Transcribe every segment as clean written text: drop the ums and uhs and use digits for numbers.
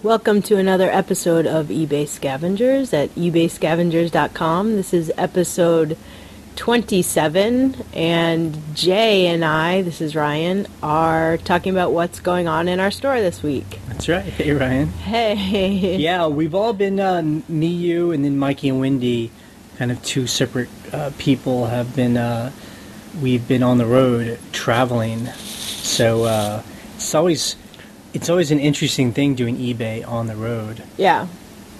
Welcome to another episode of eBay Scavengers at ebayscavengers.com. This is episode 27, and Jay and I, this is Ryan, are talking about what's going on in our store this week. That's right. Hey, Ryan. Hey. Yeah, we've all been, me, you, and then Mikey and Wendy, kind of two separate people, have been, we've been on the road traveling. So it's always an interesting thing doing eBay on the road. Yeah.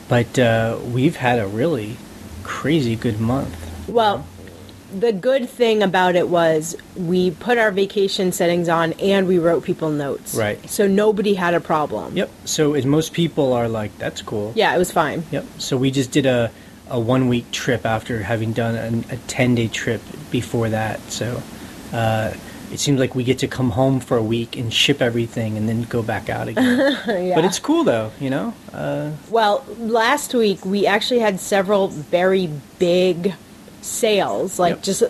But we've had a really crazy good month. Well, the good thing about it was we put our vacation settings on and we wrote people notes. Right. So nobody had a problem. Yep. So as most people are like, that's cool. Yeah, it was fine. Yep. So we just did a 1 week trip after having done a 10-day trip before that. So it seems like we get to come home for a week and ship everything and then go back out again. Yeah. But it's cool, though, you know? Well, last week we actually had several very big sales, like just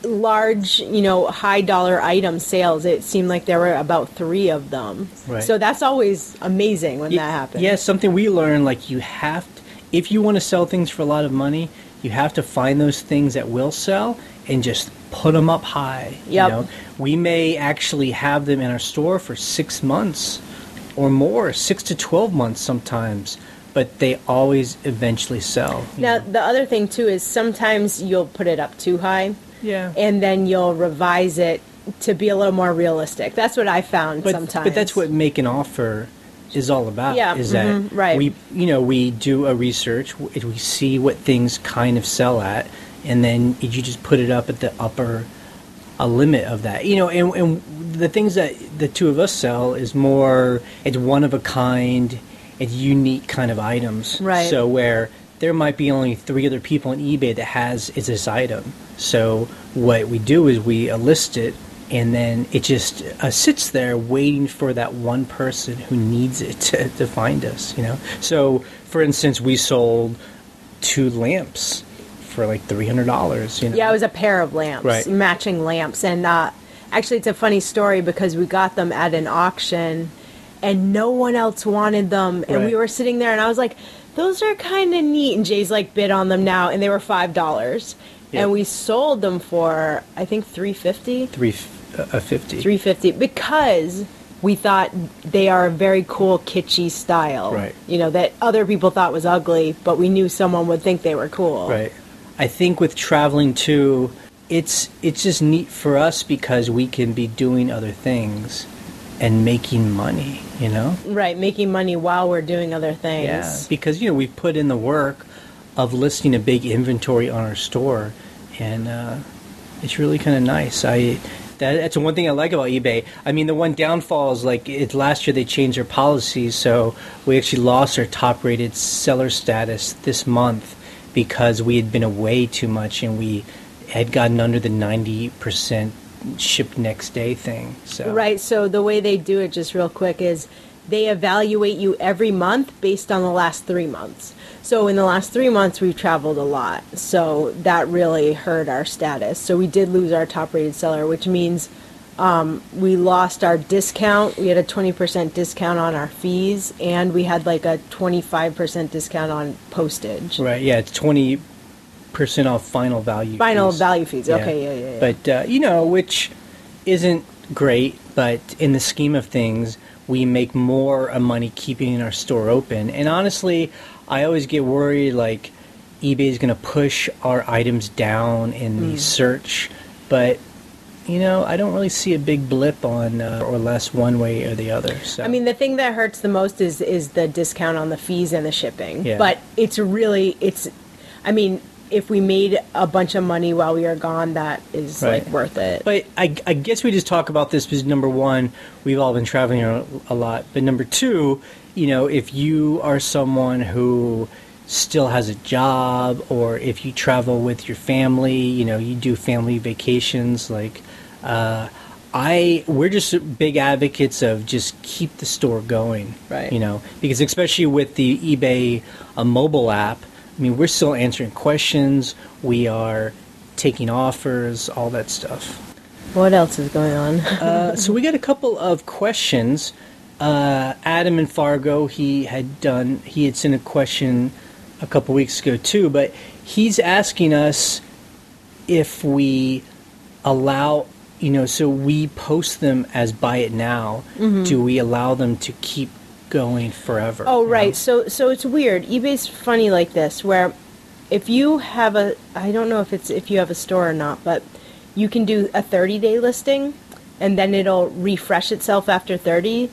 large, high dollar item sales. It seemed like there were about 3 of them. Right. So that's always amazing when that happens. Yeah, something we learned, like you have to, if you want to sell things for a lot of money, you have to find those things that will sell and just put them up high. Yep. We may actually have them in our store for 6 months or more, 6 to 12 months sometimes, but they always eventually sell. Now, the other thing, too, is sometimes you'll put it up too high. Yeah. And then you'll revise it to be a little more realistic. That's what I found sometimes. But that's what make an offer is all about. Yeah, is that right. we do a research, we see what things kind of sell at, and then you just put it up at the upper limit of that. And the things that the two of us sell is more, it's one of a kind, it's unique kind of items. Right. So where there might be only 3 other people on eBay that is this item. So what we do is we list it, and then it just sits there waiting for that one person who needs it to find us, So, for instance, we sold 2 lamps for like $300, Yeah, it was a pair of lamps, right. Matching lamps. And actually, it's a funny story because we got them at an auction, and no one else wanted them. And we were sitting there, and I was like, those are kind of neat. And Jay's like, bid on them now, and they were $5. Yep. And we sold them for, I think, $350. $350 because we thought they are a very cool kitschy style. Right. That other people thought was ugly, but we knew someone would think they were cool. Right. I think with traveling too, it's just neat for us because we can be doing other things and making money, Right, making money while we're doing other things. Yeah, because we've put in the work of listing a big inventory on our store, and it's really kind of nice. That's one thing I like about eBay. I mean, the one downfall is last year they changed their policies, so we actually lost our top-rated seller status this month because we had been away too much and we had gotten under the 90% ship next day thing. So. Right, so the way they do it, just real quick, is they evaluate you every month based on the last 3 months. So in the last 3 months, we've traveled a lot. So that really hurt our status. So we did lose our top-rated seller, which means we lost our discount. We had a 20% discount on our fees, and we had like a 25% discount on postage. Right, yeah, it's 20% off final value fees. Yeah. Okay, yeah. But, which isn't great, but in the scheme of things, we make more money keeping our store open. And honestly, I always get worried, like, eBay is going to push our items down in the search, but, I don't really see a big blip on or less one way or the other. So. I mean, the thing that hurts the most is the discount on the fees and the shipping. Yeah. But I mean, if we made a bunch of money while we are gone, that is worth it. But I guess we just talk about this because, number one, we've all been traveling a lot. But number two, if you are someone who still has a job, or if you travel with your family, you do family vacations, we're just big advocates of just keep the store going, right? Because especially with the eBay mobile app, I mean, we're still answering questions, we are taking offers, all that stuff. What else is going on? So we got a couple of questions Adam in Fargo, he had sent a question a couple weeks ago too, but he's asking us if we allow, so we post them as buy it now. Mm-hmm. Do we allow them to keep going forever? Oh, right. So it's weird. eBay's funny like this, where if you have I don't know if you have a store or not, but you can do a 30-day listing, and then it'll refresh itself after 30.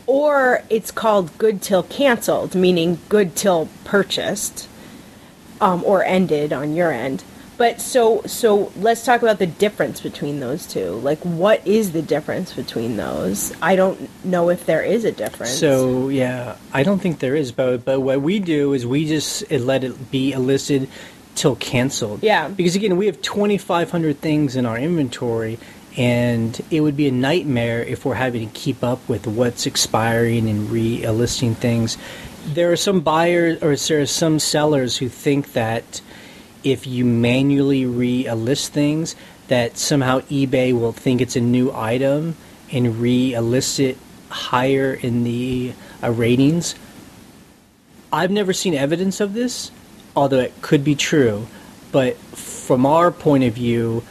Or it's called good till canceled, meaning good till purchased, or ended on your end. But so let's talk about the difference between those two. Like, what is the difference between those? I don't know if there is a difference. So, yeah, I don't think there is. But what we do is we just let it be listed till canceled. Yeah. Because, again, we have 2,500 things in our inventory, and it would be a nightmare if we're having to keep up with what's expiring and listing things. There are some buyers, or there are some sellers who think that if you manually list things, that somehow eBay will think it's a new item and list it higher in the ratings. I've never seen evidence of this, although it could be true. But from our point of view,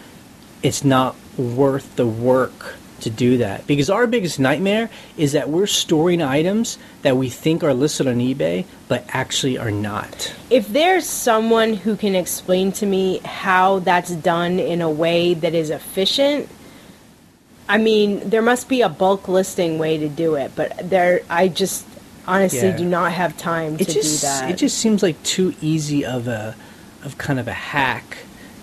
it's not worth the work to do that, because our biggest nightmare is that we're storing items that we think are listed on eBay but actually are not. If there's someone who can explain to me how that's done in a way that is efficient, I mean, there must be a bulk listing way to do it, but I just honestly do not have time to do that. It just seems like too easy of kind of a hack.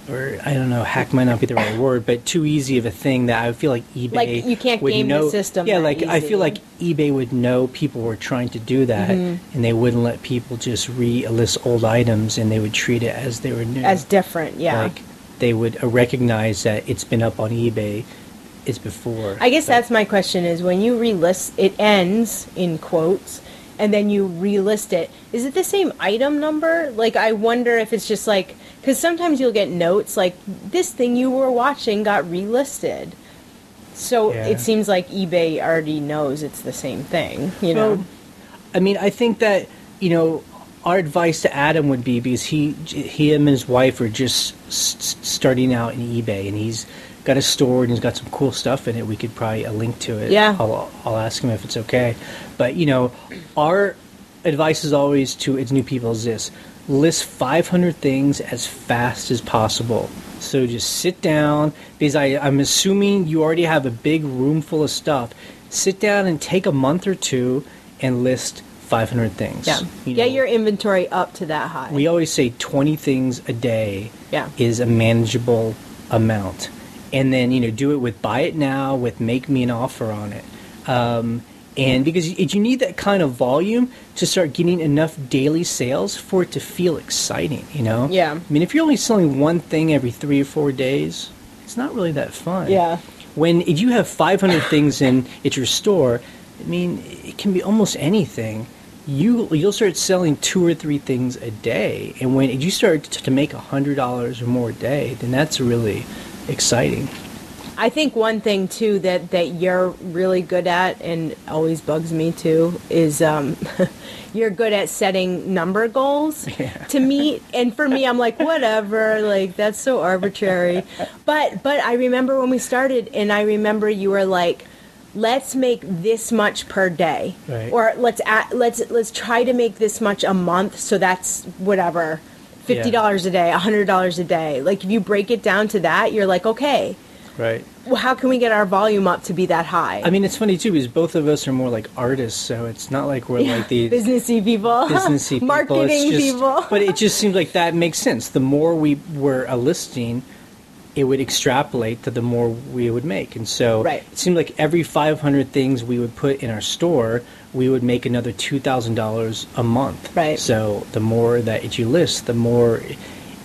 Or, I don't know, hack might not be the right word, but too easy of a thing that I feel like eBay like you can't would game know. the system. Yeah, that easy. I feel like eBay would know people were trying to do that, and they wouldn't let people just list old items, and they would treat it as they were new. As different, yeah. Like, they would recognize that it's been up on eBay, it's before. I guess that's my question, is when you relist, it ends, in quotes, and then you relist it. Is it the same item number? Like, I wonder if it's just like, because sometimes you'll get notes like, this thing you were watching got relisted. So it seems like eBay already knows it's the same thing, Well, I mean, I think that, our advice to Adam would be, because he and his wife are just starting out in eBay, and he's got a store and he's got some cool stuff in it. We could probably link to it. Yeah. I'll ask him if it's okay. But, our advice is always to its new people is this: list 500 things as fast as possible. So just sit down, because I'm assuming you already have a big room full of stuff. Sit down and take a month or two and list 500 things. Yeah. Get your inventory up to that high. We always say 20 things a day is a manageable amount. And then, do it with buy it now, with make me an offer on it. And because you need that kind of volume to start getting enough daily sales for it to feel exciting, Yeah. I mean, if you're only selling one thing every 3 or 4 days, it's not really that fun. Yeah. If you have 500 things at your store, I mean, it can be almost anything. You'll start selling 2 or 3 things a day. And when you start to make $100 or more a day, then that's really exciting. I think one thing too that you're really good at, and always bugs me too, is you're good at setting number goals to meet. And for me, I'm like, whatever, like that's so arbitrary. But I remember when we started, and I remember you were like, let's make this much per day, right. Or let's try to make this much a month. So that's whatever. $50 a day, $100 a day. Like, if you break it down to that, you're like, okay. Right. Well, how can we get our volume up to be that high? I mean, it's funny, too, because both of us are more like artists, so it's not like we're like these... Businessy people. Marketing people. But it just seems like that makes sense. The more we were a listing, it would extrapolate to the more we would make. And so it seemed like every 500 things we would put in our store, we would make another $2,000 a month. Right. So the more that you list, the more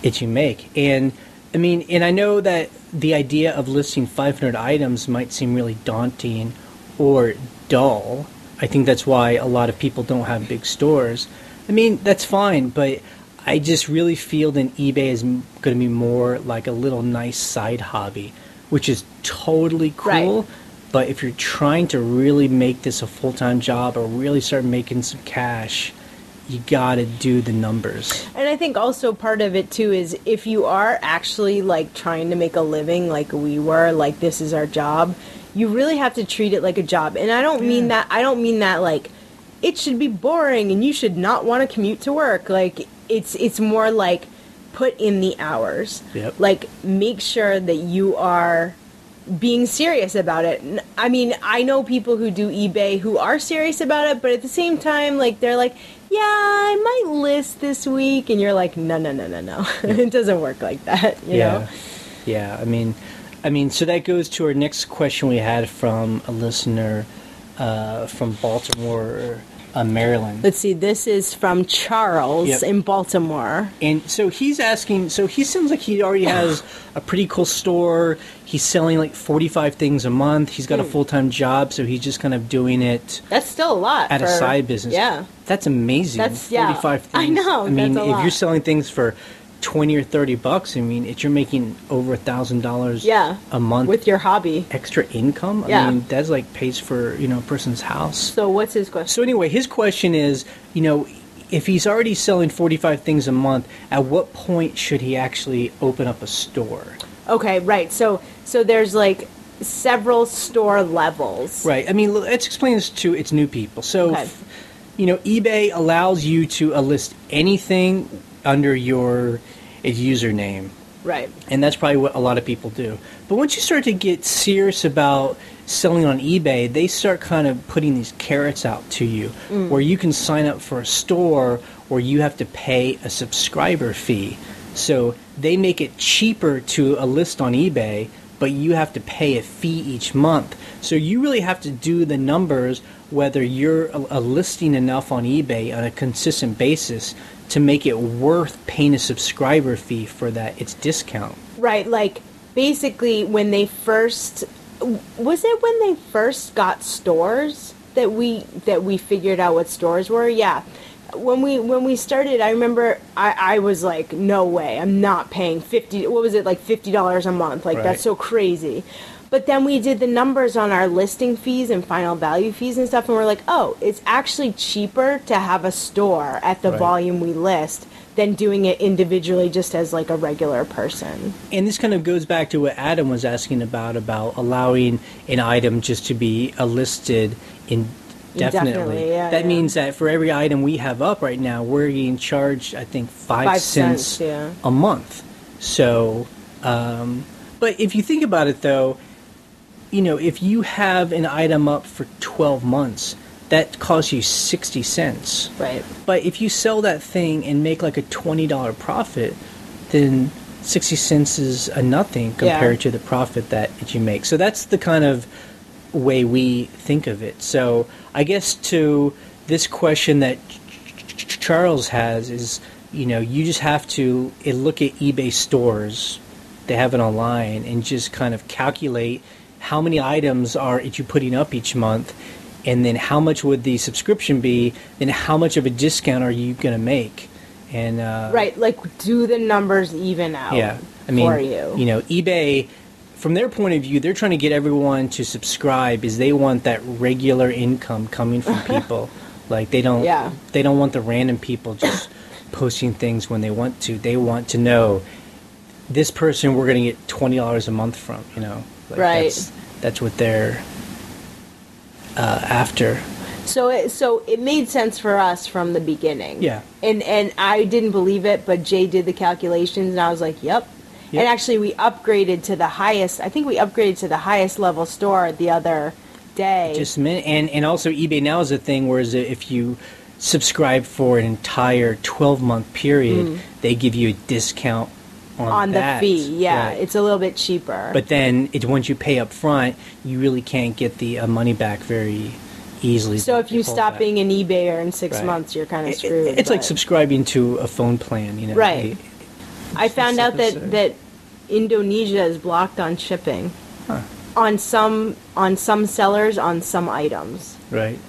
it you make. And I mean, and I know that the idea of listing 500 items might seem really daunting or dull. I think that's why a lot of people don't have big stores. I mean, that's fine, but I just really feel that eBay is going to be more like a little nice side hobby, which is totally cool. But if you're trying to really make this a full-time job or really start making some cash, you got to do the numbers. And I think also part of it too is if you are actually like trying to make a living like we were, like this is our job, you really have to treat it like a job. And I don't mean that like it should be boring and you should not want to commute to work. Like it's more like put in the hours. Yep. Like make sure that you are being serious about it. I mean, I know people who do eBay who are serious about it, but at the same time, like they're like, yeah, I might list this week, and you're like, no. It doesn't work like that, you know? Yeah. I mean, so that goes to our next question we had from a listener from Baltimore, Maryland. Let's see, this is from Charles in Baltimore. And so he's asking, so he seems like he already has a pretty cool store. He's selling like 45 things a month. He's got a full-time job, so he's just kind of doing it. That's still a lot. At a side business. Yeah. That's amazing. That's, 45 things. I know, I mean, that's a lot. if you're selling things for $20 or $30, I mean, you're making over $1,000 a month with your hobby, extra income. I mean, that's like pays for a person's house. So what's his question? So anyway, his question is, if he's already selling 45 things a month, at what point should he actually open up a store? Okay, right. So there's like several store levels. Right. I mean, let's explain this to its new people. So, eBay allows you to list anything under your username. Right. And that's probably what a lot of people do. But once you start to get serious about selling on eBay, they start kind of putting these carrots out to you where you can sign up for a store where you have to pay a subscriber fee. So they make it cheaper to list on eBay, but you have to pay a fee each month. So you really have to do the numbers whether you're listing enough on eBay on a consistent basis to make it worth paying a subscriber fee for its discount. Right, like basically when they first got stores that we figured out what stores were? Yeah. When we started, I remember I was like, no way, I'm not paying $50 a month. Like, that's so crazy. But then we did the numbers on our listing fees and final value fees and stuff, and we're like, oh, it's actually cheaper to have a store at the volume we list than doing it individually just as like a regular person. And this kind of goes back to what Adam was asking about allowing an item just to be listed indefinitely. That means that for every item we have up right now, we're getting charged, I think, 5 cents a month. So, but if you think about it, though, if you have an item up for 12 months, that costs you 60 cents. Right. But if you sell that thing and make like a $20 profit, then 60 cents is a nothing compared to the profit that you make. So that's the kind of way we think of it. So I guess to this question that Charles has is, you just have to look at eBay stores. They have it online, and just kind of calculate how many items are you putting up each month, and then how much would the subscription be, then how much of a discount are you going to make? And right, like do the numbers even out for you. eBay, from their point of view, they're trying to get everyone to subscribe because they want that regular income coming from people. Like they don't want the random people just posting things when they want to. They want to know this person we're going to get $20 a month from, Like right. That's what they're after. So it made sense for us from the beginning. Yeah. And I didn't believe it, but Jay did the calculations, and I was like, yep. And actually, we upgraded to the highest. I think we upgraded to the highest level store the other day. Just a minute. And also eBay now is a thing where if you subscribe for an entire 12-month period, they give you a discount on the fee. Yeah, it's a little bit cheaper. But then once you pay up front, you really can't get the money back very easily. So if you stop being an eBayer in 6 months, you're kind of screwed. It's like subscribing to a phone plan, Right. I found out that Indonesia is blocked on shipping on some sellers on some items. Right.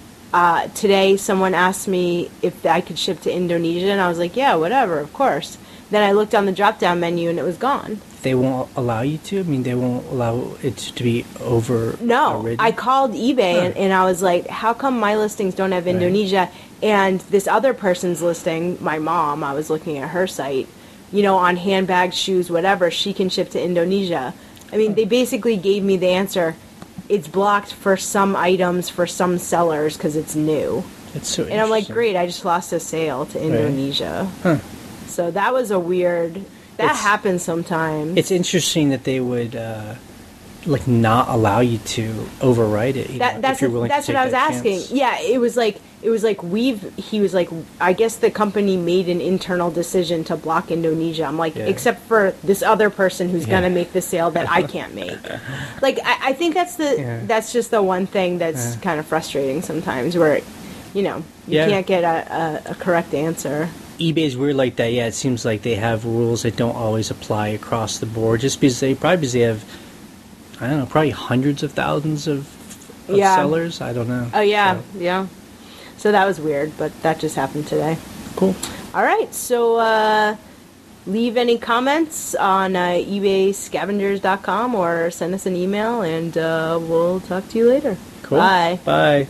Today, someone asked me if I could ship to Indonesia, and I was like, yeah, whatever, of course. Then I looked on the drop-down menu and it was gone. They won't allow you to? I mean, they won't allow it to be over. No, I called eBay and I was like, how come my listings don't have Indonesia? And this other person's listing, my mom, I was looking at her site, you know, on handbags, shoes, whatever, she can ship to Indonesia. I mean, they basically gave me the answer. It's blocked for some items for some sellers because it's new. It's so And I'm like, great, I just lost a sale to Indonesia. Huh. So that was a weird... That happens sometimes. It's interesting that they would like not allow you to overwrite it. You know, that's if you're willing that's to what take I was that asking. chance. Yeah, he was like, I guess the company made an internal decision to block Indonesia. I'm like, except for this other person who's gonna make the sale that I can't make. Like, I think that's just the one thing that's kind of frustrating sometimes, where, you know, you can't get a correct answer. eBay's weird like that. Yeah, it seems like they have rules that don't always apply across the board. Just because they have, I don't know, probably hundreds of thousands of sellers. I don't know. Oh yeah, yeah. So that was weird, but that just happened today. Cool. All right, so leave any comments on ebayscavengers.com or send us an email, and we'll talk to you later. Cool. Bye. Bye.